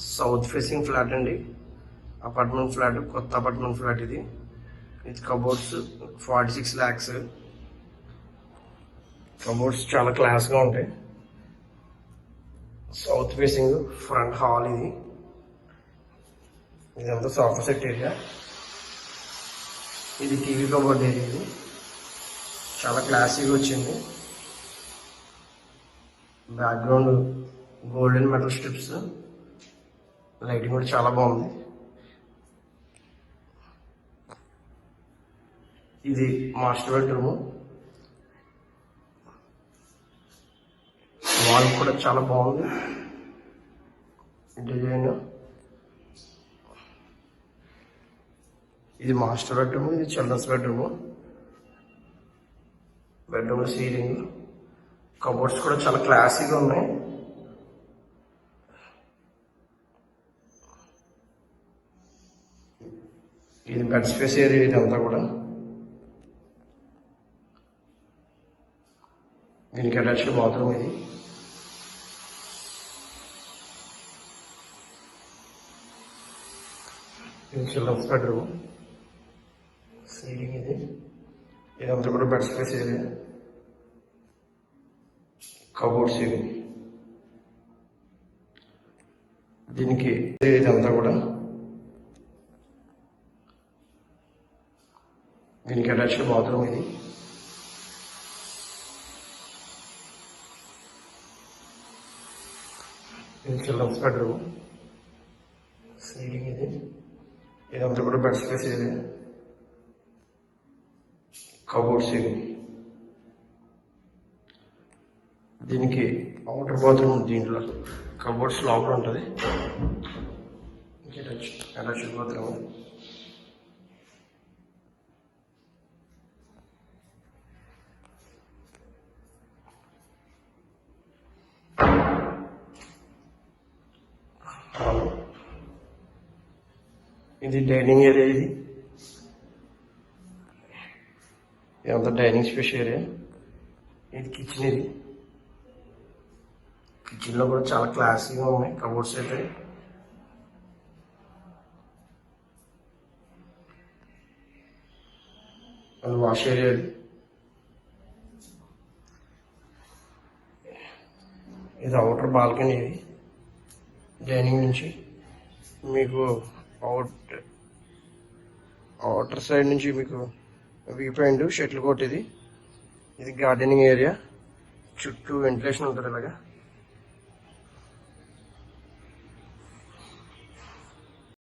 South facing flat అండి. Apartment flat, కొత్త apartment flat ఇది. With cupboards 46 lakhs. కబోర్డ్స్ చాలా క్లాస్గా ఉంటాయి. సౌత్ ఫేసింగ్ ఫ్రంట్ హాల్ ఇది. ఇదంతా సోఫా సెట్ ఏరియా. ఇది టీవీ కబోర్డ్ ఏరియా. ఇది చాలా క్లాసీగా వచ్చింది. Background golden metal strips, lighting కూడా చాలా బాగుంది. ఇది మాస్టర్ బెడ్రూమ్. వాల్ కూడా చాలా బాగుంది డిజైన్. ఇది మాస్టర్ బెడ్రూమ్, ఇది children's bedroom. Bedroom ceiling, cupboards కూడా చాలా క్లాసీగా ఉన్నాయి. ఇది బెడ్ స్పేస్ ఏరియా. ఇదంతా కూడా దీనికి అటాచ్డ్ బాత్రూమ్. ఇది చిల్డ్రన్స్ బెడ్రూమ్. సీలింగ్ ఇది. ఇదంతా కూడా బెడ్ స్పేస్ ఏరియా. కబోర్డ్స్ ఇవి. దీనికి ఇదంతా కూడా దీనికి అటాచ్డ్ బాత్రూమ్. ఇది చిల్డ్రన్స్ బెడ్రూమ్. సీలింగ్ ఇది. ఇదంతా కూడా బెడ్ స్పేస్ ఏరియా. కబోర్డ్స్ ఇవి. దీనికి అవుటర్ బాత్రూమ్. దీంట్లో కబోర్డ్స్ లోపల ఉంటుంది. Attached bathroom. ఇది డైనింగ్ ఏరియా. ఇదంతా డైనింగ్ స్పేస్ ఏరియా. ఇది కిచెన్. ఇది కిచెన్లో కూడా చాలా క్లాసీగా ఉన్నాయి కబోర్డ్స్ అయితే. అది వాష్ ఏరియా. ఇది అవుటర్ బాల్కనీ. ఇది డైనింగ్ నుంచి మీకు అవుటర్ సైడ్ నుంచి మీకు వ్యూ పాయింట్, షటిల్ కోర్ట్. ఇది గార్డెనింగ్ ఏరియా. చుట్టూ వెంటిలేషన్ ఉంటుంది ఇలాగా.